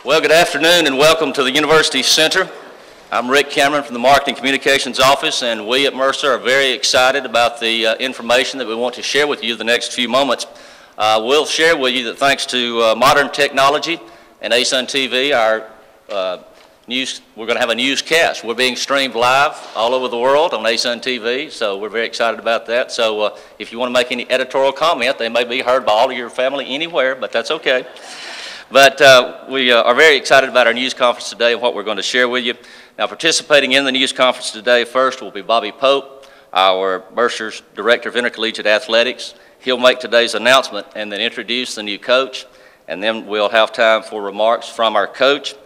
Well, good afternoon and welcome to the University Center. I'm Rick Cameron from the Marketing Communications Office, and we at Mercer are very excited about the information that we want to share with you the next few moments. We'll share with you that thanks to modern technology and ASUN TV, we're going to have a newscast. We're being streamed live all over the world on ASUN TV, so we're very excited about that. So if you want to make any editorial comment, they may be heard by all of your family anywhere, but that's okay. But we are very excited about our news conference today and what we're going to share with you. Now, participating in the news conference today first will be Bobby Pope, our Mercer's Director of Intercollegiate Athletics. He'll make today's announcement and then introduce the new coach, and then we'll have time for remarks from our coach,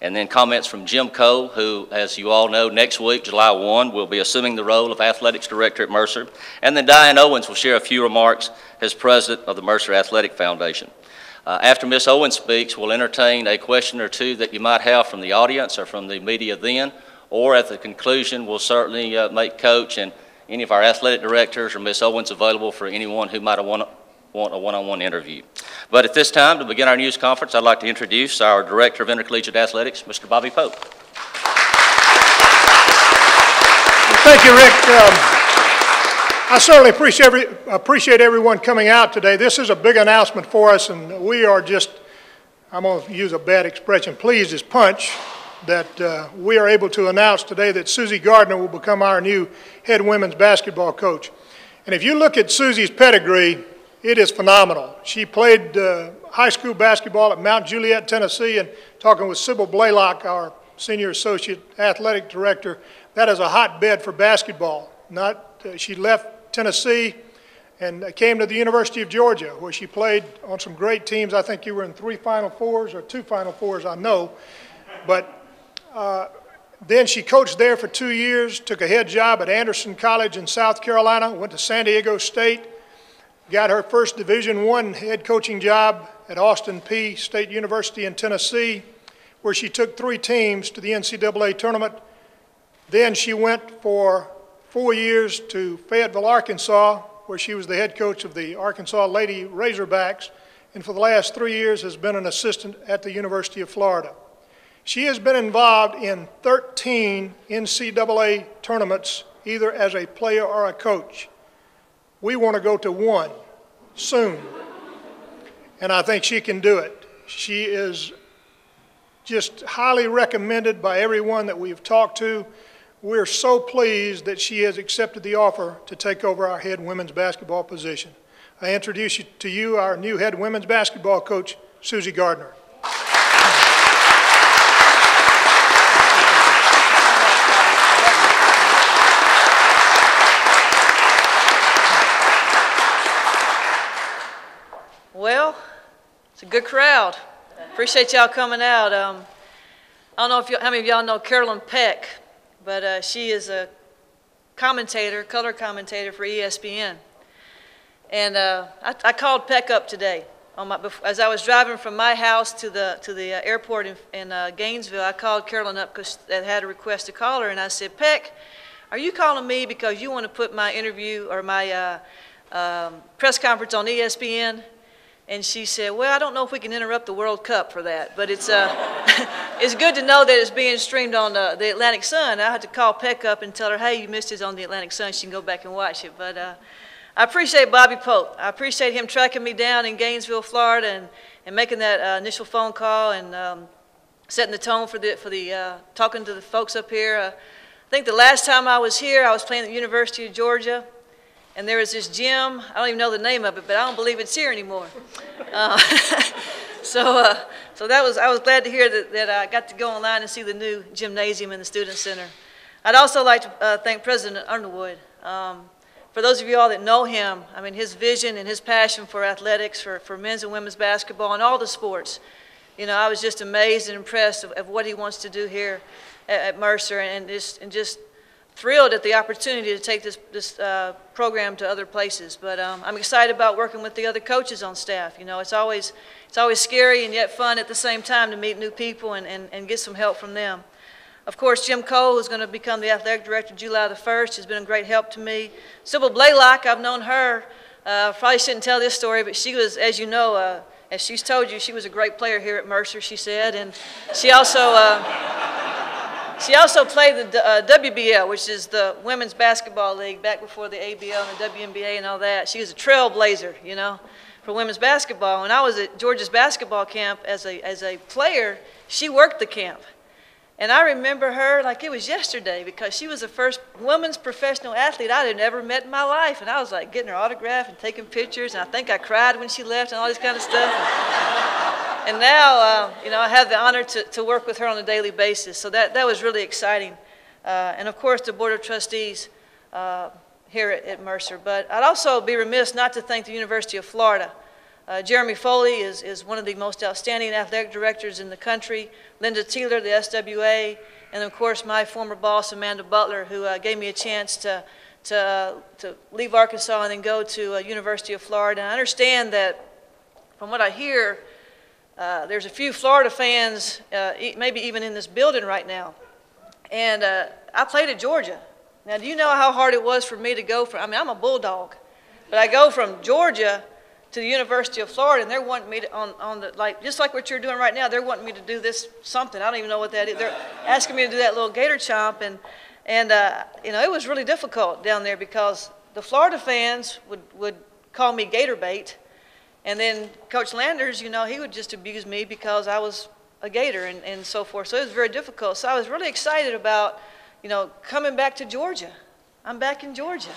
and then comments from Jim Cole, who, as you all know, next week, July 1, will be assuming the role of Athletics Director at Mercer. And then Diane Owens will share a few remarks as President of the Mercer Athletic Foundation. After Ms. Owens speaks, we'll entertain a question or two that you might have from the audience or from the media then, or at the conclusion, we'll certainly make Coach and any of our athletic directors or Ms. Owens available for anyone who might want a one-on-one interview. But at this time, to begin our news conference, I'd like to introduce our Director of Intercollegiate Athletics, Mr. Bobby Pope. Thank you, Rick. I certainly appreciate everyone coming out today. This is a big announcement for us, and we are just, I'm going to use a bad expression, pleased as punch that we are able to announce today that Susie Gardner will become our new head women's basketball coach. And if you look at Susie's pedigree, it is phenomenal. She played high school basketball at Mount Juliet, Tennessee, and talking with Sybil Blaylock, our Senior Associate Athletic Director, that is a hotbed for basketball. She left Tennessee and came to the University of Georgia, where she played on some great teams. I think you were in 3 Final Fours or 2 Final Fours, I know. But then she coached there for 2 years, took a head job at Anderson College in South Carolina, went to San Diego State, got her first Division I head coaching job at Austin Peay State University in Tennessee, where she took 3 teams to the NCAA tournament. Then she went for 4 years to Fayetteville, Arkansas, where she was the head coach of the Arkansas Lady Razorbacks, and for the last 3 years has been an assistant at the University of Florida. She has been involved in 13 NCAA tournaments, either as a player or a coach. We want to go to 1 soon, and I think she can do it. She is just highly recommended by everyone that we've talked to. We're so pleased that she has accepted the offer to take over our head women's basketball position. I introduce to you our new head women's basketball coach, Susie Gardner. Well, it's a good crowd. Appreciate y'all coming out. I don't know how many of y'all know Carolyn Peck, but she is a commentator, color commentator for ESPN. And I called Peck up today. As I was driving from my house to the airport in Gainesville, I called Carolyn up because I had a request to call her, and I said, Peck, are you calling me because you want to put my interview or my press conference on ESPN? And she said, well, I don't know if we can interrupt the World Cup for that, but it's it's good to know that it's being streamed on the Atlantic Sun. I had to call Peck up and tell her, hey, you missed it on the Atlantic Sun. She can go back and watch it. But I appreciate Bobby Pope. I appreciate him tracking me down in Gainesville, Florida, and making that initial phone call and setting the tone for the talking to the folks up here. I think the last time I was here, I was playing at the University of Georgia. And there was this gym, I don't even know the name of it, but I don't believe it's here anymore. So I was glad to hear that I got to go online and see the new gymnasium in the Student Center. I'd also like to thank President Underwood. For those of you all that know him, I mean, his vision and his passion for athletics, for men's and women's basketball and all the sports, you know, I was just amazed and impressed of what he wants to do here at Mercer, and just thrilled at the opportunity to take this program to other places. But I'm excited about working with the other coaches on staff. You know, it's always scary and yet fun at the same time to meet new people and get some help from them. Of course, Jim Cole, who's going to become the athletic director July the 1st, has been a great help to me. Sybil Blaylock, I've known her. Probably shouldn't tell this story, but she was, as you know, As she's told you, she was a great player here at Mercer, she said, and she also played the WBL, which is the Women's Basketball League, back before the ABL and the WNBA and all that. She was a trailblazer, you know, for women's basketball. When I was at Georgia's basketball camp as a player, she worked the camp. And I remember her like it was yesterday because she was the first women's professional athlete I had ever met in my life. And I was like getting her autograph and taking pictures. And I think I cried when she left and all this kind of stuff. And now, you know, I have the honor to work with her on a daily basis. So that was really exciting. And of course, the Board of Trustees here at Mercer. But I'd also be remiss not to thank the University of Florida. Jeremy Foley is one of the most outstanding athletic directors in the country. Linda Teeler, the SWA, and of course my former boss, Amanda Butler, who gave me a chance to leave Arkansas and then go to University of Florida. And I understand that, from what I hear, there's a few Florida fans, maybe even in this building right now. And I played at Georgia. Now, do you know how hard it was for me to go from, I mean, I'm a Bulldog, but I go from Georgia to the University of Florida, and they're wanting me to, on the, like, just like what you're doing right now, they're wanting me to do this something. I don't even know what that is. They're asking me to do that little gator chomp, and you know, it was really difficult down there because the Florida fans would call me gator bait, and then Coach Landers, you know, he would just abuse me because I was a gator and so forth. So it was very difficult. So I was really excited about, you know, coming back to Georgia. I'm back in Georgia,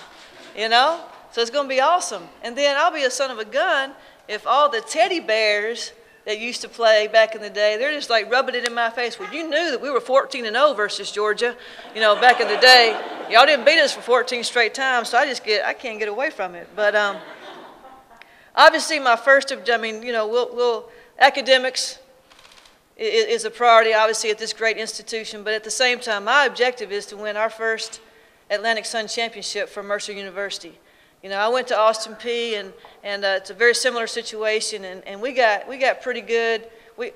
you know? So it's going to be awesome. And then I'll be a son of a gun if all the teddy bears that used to play back in the day, they're just like rubbing it in my face. Well, you knew that we were 14-0 versus Georgia, you know, back in the day. Y'all didn't beat us for 14 straight times, so I can't get away from it. But obviously my first, I mean, you know, academics is a priority, obviously, at this great institution. But at the same time, my objective is to win our first Atlantic Sun Championship for Mercer University. You know, I went to Austin Peay, and it's a very similar situation, and we got pretty good.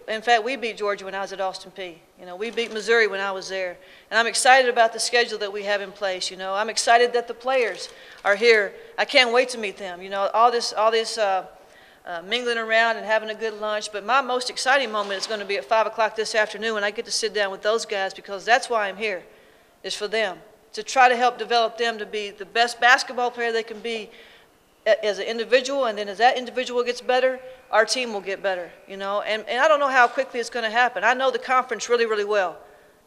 In fact, we beat Georgia when I was at Austin Peay. You know, we beat Missouri when I was there. And I'm excited about the schedule that we have in place. You know, I'm excited that the players are here. I can't wait to meet them. You know, all this mingling around and having a good lunch. But my most exciting moment is going to be at 5 o'clock this afternoon when I get to sit down with those guys, because that's why I'm here, is for them, to try to help develop them to be the best basketball player they can be as an individual, and then as that individual gets better, our team will get better, you know. And I don't know how quickly it's going to happen. I know the conference really, really well.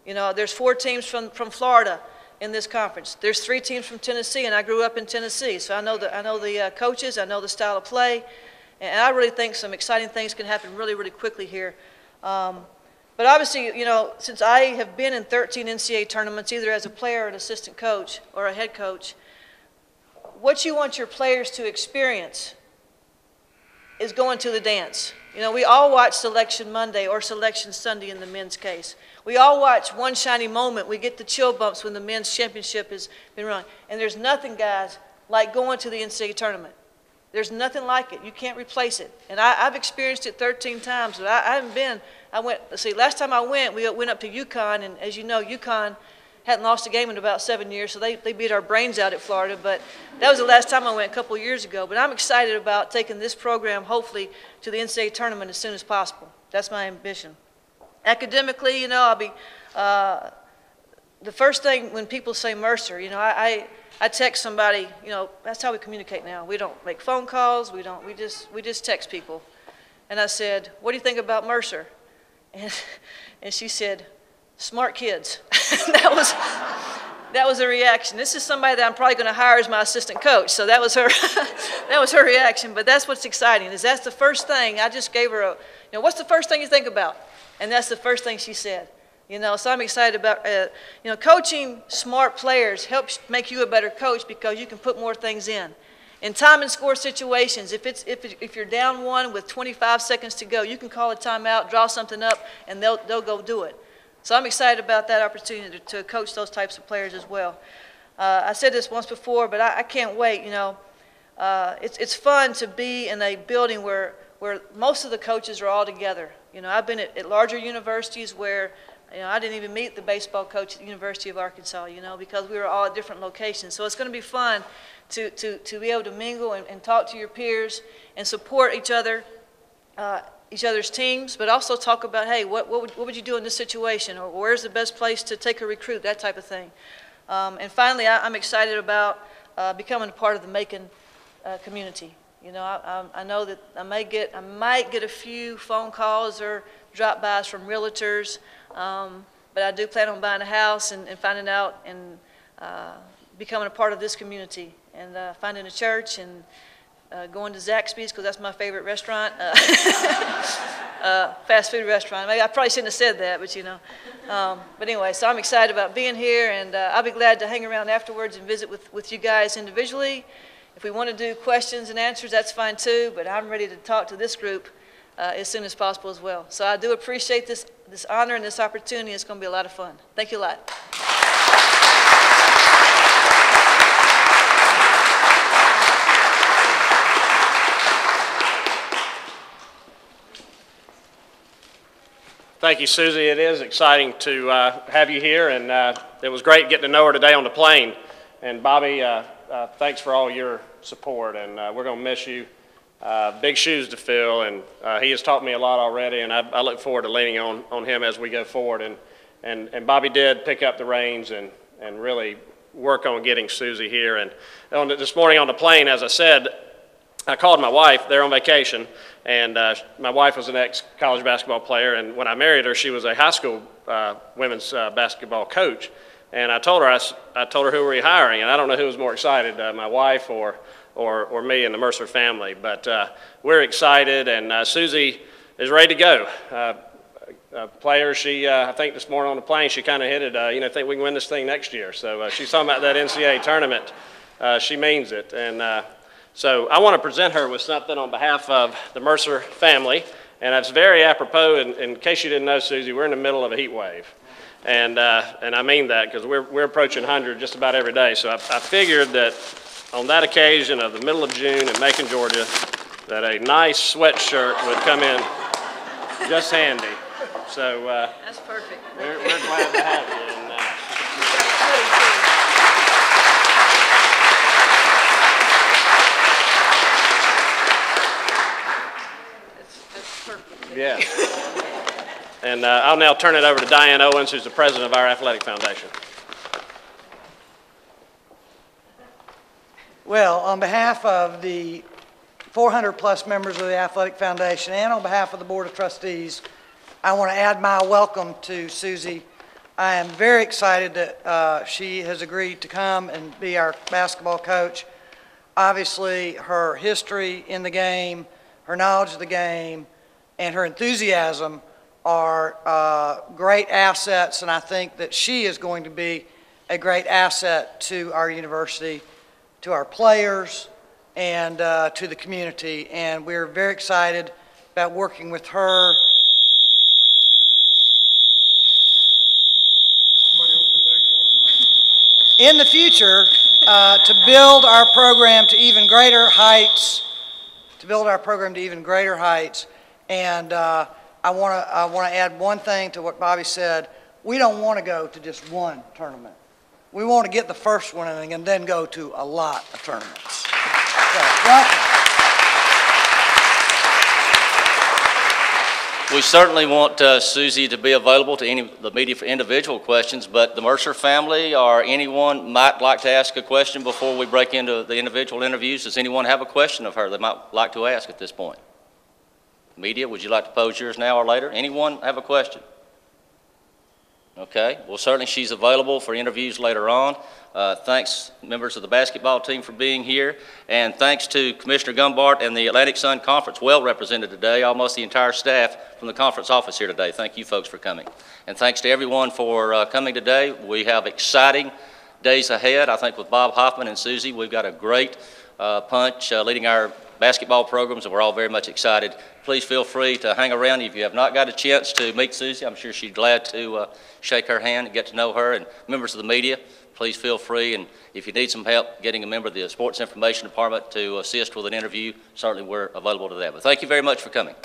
You know, there's 4 teams from Florida in this conference. There's 3 teams from Tennessee, and I grew up in Tennessee, so I know the coaches, I know the style of play, and I really think some exciting things can happen really, really quickly here. But obviously, you know, since I have been in 13 NCAA tournaments, either as a player or an assistant coach or a head coach, what you want your players to experience is going to the dance. You know, we all watch Selection Monday or Selection Sunday in the men's case. We all watch One Shiny Moment. We get the chill bumps when the men's championship has been run. And there's nothing, guys, like going to the NCAA tournament. There's nothing like it. You can't replace it. And I've experienced it 13 times, but I haven't been. Let's see, last time I went, we went up to UConn, and as you know, UConn hadn't lost a game in about 7 years, so they beat our brains out at Florida. But that was the last time I went, a couple of years ago. But I'm excited about taking this program, hopefully, to the NCAA tournament as soon as possible. That's my ambition. Academically, you know, I'll be the first thing when people say Mercer, you know, I text somebody, you know, that's how we communicate now. We don't make phone calls, we just text people. And I said, what do you think about Mercer? And she said, smart kids. That was her reaction. This is somebody that I'm probably going to hire as my assistant coach. So that was her that was her reaction. But that's what's exciting, is that's the first thing. I just gave her you know, what's the first thing you think about? And that's the first thing she said. You know, so I'm excited about, you know, coaching smart players helps make you a better coach because you can put more things in. In time and score situations, if you're down 1 with 25 seconds to go, you can call a timeout, draw something up, and they'll go do it. So I'm excited about that opportunity to coach those types of players as well. I said this once before, but I can't wait. You know, it's fun to be in a building where most of the coaches are all together. You know, I've been at larger universities where, you know, I didn't even meet the baseball coach at the University of Arkansas, you know, because we were all at different locations. So it's going to be fun to be able to mingle and talk to your peers and support each other each other's teams, but also talk about, hey, what would you do in this situation, or where's the best place to take a recruit, that type of thing. And finally, I'm excited about becoming a part of the Macon community. You know, I know that I might get a few phone calls or drop-bys from realtors, but I do plan on buying a house and finding out and becoming a part of this community, and finding a church and going to Zaxby's, because that's my favorite restaurant, fast food restaurant. Maybe I probably shouldn't have said that, but you know. But anyway, so I'm excited about being here, and I'll be glad to hang around afterwards and visit with you guys individually. If we want to do questions and answers, that's fine too, but I'm ready to talk to this group as soon as possible as well. So I do appreciate this honor and this opportunity. It's going to be a lot of fun. Thank you a lot. Thank you, Susie. It is exciting to have you here, and it was great getting to know her today on the plane. And Bobby, thanks for all your support, and we're going to miss you. Big shoes to fill, and he has taught me a lot already, and I look forward to leaning on him as we go forward. And Bobby did pick up the reins and really work on getting Susie here. And this morning on the plane, as I said, I called my wife. They're on vacation, and my wife was an ex-college basketball player, and when I married her, she was a high school women's basketball coach. And I told her who were we hiring, and I don't know who was more excited, my wife or me and the Mercer family. But we're excited, and Susie is ready to go. Player, I think this morning on the plane, she kind of hit it, I think we can win this thing next year. So she's talking about that NCAA tournament. She means it. And so I want to present her with something on behalf of the Mercer family, and it's very apropos. In case you didn't know, Susie, we're in the middle of a heat wave, and I mean that because we're approaching 100 just about every day. So I figured that on that occasion of the middle of June in Macon, Georgia, that a nice sweatshirt would come in just handy. So that's perfect. We're glad to have you. And, yeah. And I'll now turn it over to Diane Owens, who's the president of our athletic foundation. Well, on behalf of the 400-plus members of the Athletic Foundation and on behalf of the Board of Trustees, I want to add my welcome to Susie. I am very excited that she has agreed to come and be our basketball coach. Obviously, her history in the game, her knowledge of the game, and her enthusiasm are great assets, and I think that she is going to be a great asset to our university, to our players, and to the community. And we're very excited about working with her. In the future, to build our program to even greater heights, and I want to add one thing to what Bobby said. We don't want to go to just one tournament. We want to get the first one and then go to a lot of tournaments. So, welcome. We certainly want Susie to be available to the media for individual questions, but the Mercer family or anyone might like to ask a question before we break into the individual interviews. Does anyone have a question of her they might like to ask at this point? Media, would you like to pose yours now or later? Anyone have a question? Okay, well certainly she's available for interviews later on. Thanks members of the basketball team for being here, and thanks to Commissioner Gumbart and the Atlantic Sun Conference, well represented today, almost the entire staff from the conference office here today. Thank you folks for coming. And thanks to everyone for coming today. We have exciting days ahead. I think with Bob Hoffman and Susie, we've got a great punch leading our basketball programs, and we're all very much excited. Please feel free to hang around. If you have not got a chance to meet Susie, I'm sure she's glad to shake her hand and get to know her. And members of the media, please feel free. And if you need some help getting a member of the Sports Information Department to assist with an interview, certainly we're available to that. But thank you very much for coming.